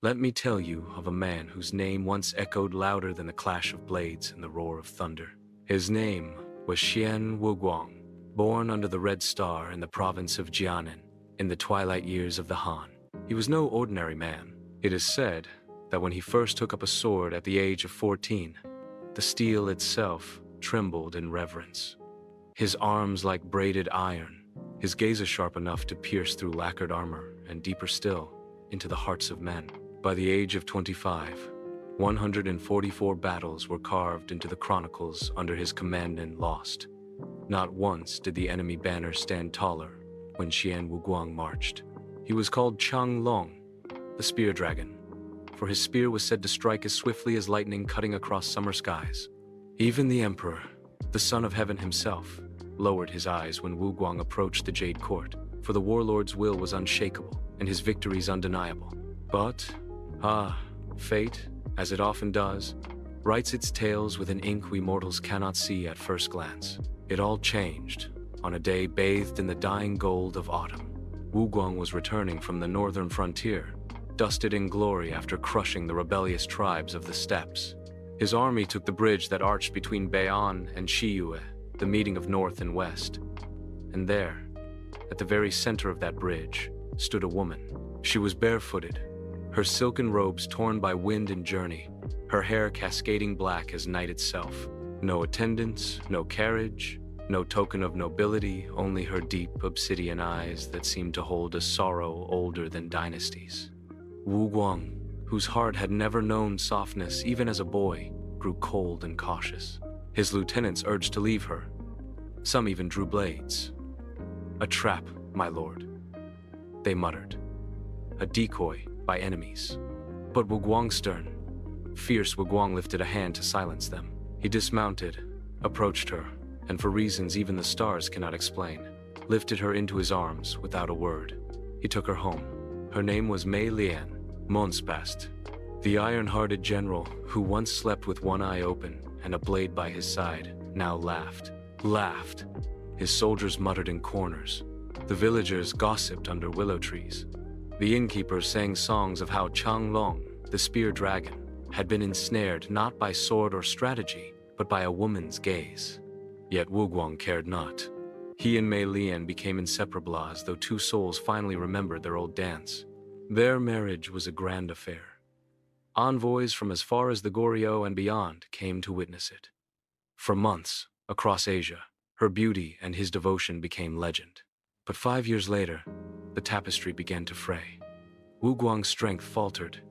Let me tell you of a man whose name once echoed louder than the clash of blades and the roar of thunder. His name was Xian Wuguang, born under the Red Star in the province of Jianan in the twilight years of the Han. He was no ordinary man. It is said that when he first took up a sword at the age of 14, the steel itself trembled in reverence. His arms like braided iron, his gaze sharp enough to pierce through lacquered armor and deeper still into the hearts of men. By the age of 25, 144 battles were carved into the chronicles under his command and lost. Not once did the enemy banner stand taller when Xian Wuguang marched. He was called Chang Long, the spear dragon, for his spear was said to strike as swiftly as lightning cutting across summer skies. Even the emperor, the son of heaven himself, lowered his eyes when Wuguang approached the Jade Court, for the warlord's will was unshakable and his victories undeniable. But, fate, as it often does, writes its tales with an ink we mortals cannot see at first glance. It all changed on a day bathed in the dying gold of autumn. Wuguang was returning from the northern frontier, dusted in glory after crushing the rebellious tribes of the steppes. His army took the bridge that arched between Bei'an and Shiyue, the meeting of north and west. And there, at the very center of that bridge, stood a woman. She was barefooted, her silken robes torn by wind and journey, her hair cascading black as night itself. No attendants, no carriage, no token of nobility, only her deep obsidian eyes that seemed to hold a sorrow older than dynasties. Wuguang, whose heart had never known softness even as a boy, grew cold and cautious. His lieutenants urged to leave her. Some even drew blades. "A trap, my lord," they muttered. "A decoy by enemies." But Wuguang stern. Fierce Wuguang lifted a hand to silence them. He dismounted, approached her, and for reasons even the stars cannot explain, lifted her into his arms without a word. He took her home. Her name was Mei Lian, Monspast, the iron-hearted general who once slept with one eye open and a blade by his side, now laughed. His soldiers muttered in corners. The villagers gossiped under willow trees. The innkeepers sang songs of how Chang Long, the spear dragon, had been ensnared not by sword or strategy, but by a woman's gaze. Yet Wuguang cared not. He and Mei Lian became inseparable as though two souls finally remembered their old dance. Their marriage was a grand affair. Envoys from as far as the Goryeo and beyond came to witness it. For months, across Asia, her beauty and his devotion became legend. But 5 years later, the tapestry began to fray. Wuguang's strength faltered.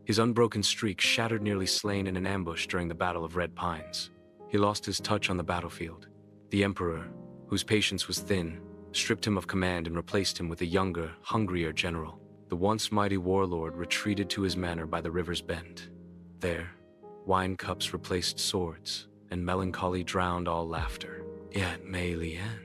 His unbroken streak shattered, nearly slain in an ambush during the Battle of Red Pines. He lost his touch on the battlefield. The emperor, whose patience was thin, stripped him of command and replaced him with a younger, hungrier general. The once mighty warlord retreated to his manor by the river's bend. There, wine cups replaced swords, and melancholy drowned all laughter. Yet Mei Lian,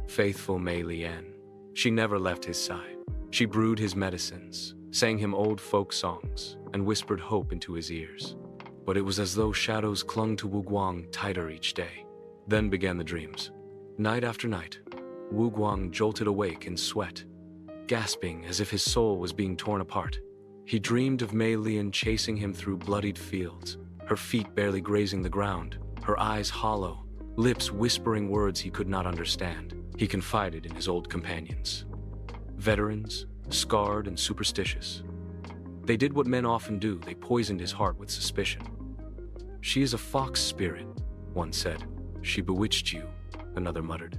faithful Mei Lian, she never left his side. She brewed his medicines, sang him old folk songs, and whispered hope into his ears. But it was as though shadows clung to Wuguang tighter each day. Then began the dreams. Night after night, Wuguang jolted awake in sweat, gasping as if his soul was being torn apart. He dreamed of Mei Lian chasing him through bloodied fields, her feet barely grazing the ground, her eyes hollow, lips whispering words he could not understand. He confided in his old companions. Veterans, scarred and superstitious. They did what men often do, they poisoned his heart with suspicion. "She is a fox spirit," one said. "She bewitched you," another muttered.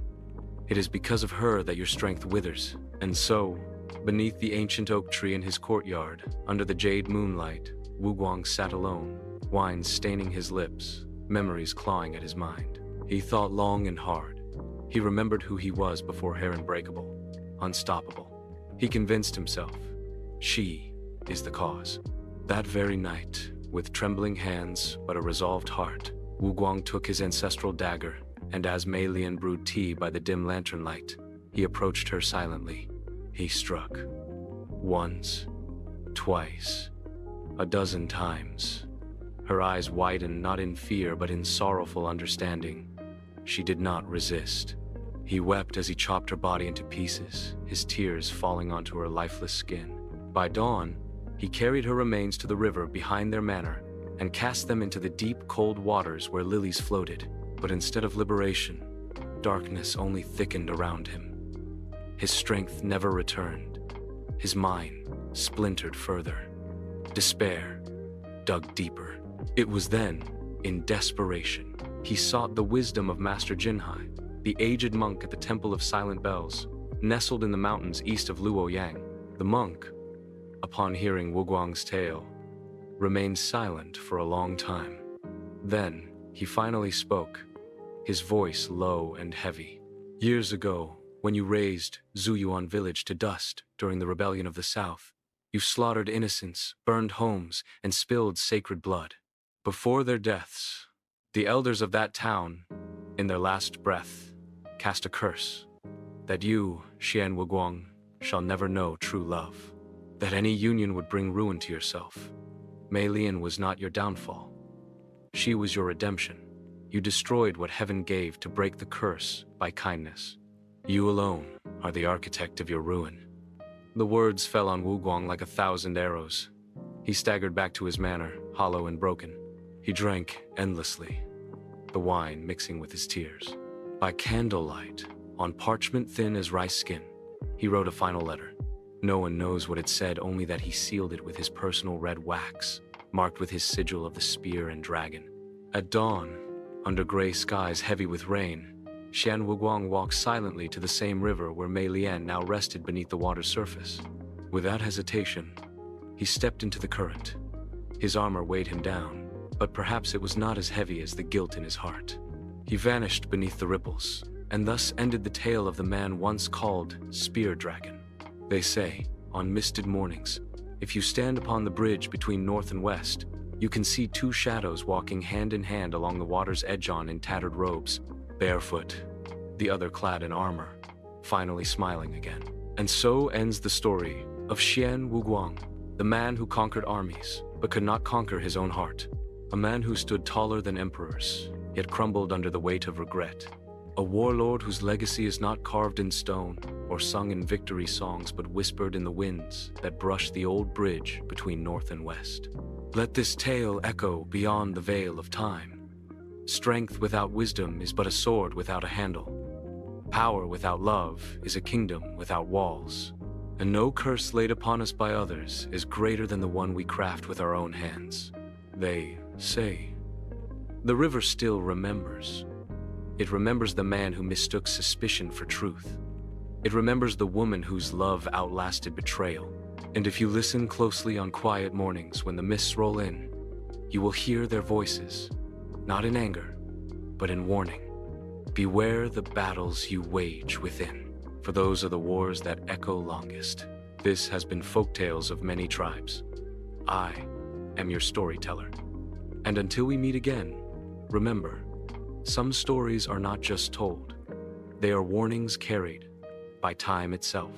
"It is because of her that your strength withers." And so, beneath the ancient oak tree in his courtyard, under the jade moonlight, Wuguang sat alone, wine staining his lips, memories clawing at his mind. He thought long and hard. He remembered who he was before Heron Breakable, unstoppable. He convinced himself, she is the cause. That very night, with trembling hands but a resolved heart, Wuguang took his ancestral dagger, and as Mei Lian brewed tea by the dim lantern light, he approached her silently. He struck. Once, twice, a dozen times. Her eyes widened not in fear but in sorrowful understanding. She did not resist. He wept as he chopped her body into pieces, his tears falling onto her lifeless skin. By dawn, he He carried her remains to the river behind their manor and cast them into the deep, cold waters where lilies floated. But instead of liberation, darkness only thickened around him. His strength never returned. His mind splintered further. Despair dug deeper. It was then, in desperation, he sought the wisdom of Master Jinhai, the aged monk at the Temple of Silent Bells, nestled in the mountains east of Luoyang. The monk, upon hearing Wuguang's tale, remained silent for a long time. Then, he finally spoke, his voice low and heavy. Years ago, when you razed Zuyuan village to dust during the rebellion of the South, you slaughtered innocents, burned homes, and spilled sacred blood. Before their deaths, the elders of that town, in their last breath, cast a curse, that you, Xian Wuguang, shall never know true love, that any union would bring ruin to yourself. Mei Lian was not your downfall. She was your redemption. You destroyed what heaven gave to break the curse by kindness. You alone are the architect of your ruin. The words fell on Wuguang like 1,000 arrows. He staggered back to his manor, hollow and broken. He drank endlessly, the wine mixing with his tears. By candlelight, on parchment thin as rice skin, he wrote a final letter. No one knows what it said, only that he sealed it with his personal red wax, marked with his sigil of the spear and dragon. At dawn, under gray skies heavy with rain, Xian Wuguang walked silently to the same river where Mei Lian now rested beneath the water's surface. Without hesitation, he stepped into the current. His armor weighed him down, but perhaps it was not as heavy as the guilt in his heart. He vanished beneath the ripples, and thus ended the tale of the man once called Spear Dragon. They say, on misted mornings, if you stand upon the bridge between north and west, you can see two shadows walking hand in hand along the water's edge in tattered robes, barefoot, the other clad in armor, finally smiling again. And so ends the story of Xian Wuguang, the man who conquered armies, but could not conquer his own heart. A man who stood taller than emperors, yet crumbled under the weight of regret. A warlord whose legacy is not carved in stone or sung in victory songs, but whispered in the winds that brush the old bridge between north and west. Let this tale echo beyond the veil of time. Strength without wisdom is but a sword without a handle. Power without love is a kingdom without walls. And no curse laid upon us by others is greater than the one we craft with our own hands. They say. The river still remembers. It remembers the man who mistook suspicion for truth. It remembers the woman whose love outlasted betrayal. And if you listen closely on quiet mornings when the mists roll in, you will hear their voices, not in anger, but in warning. Beware the battles you wage within, for those are the wars that echo longest. This has been Folktales of Many Tribes. I am your storyteller. And until we meet again, remember, some stories are not just told. They are warnings carried by time itself.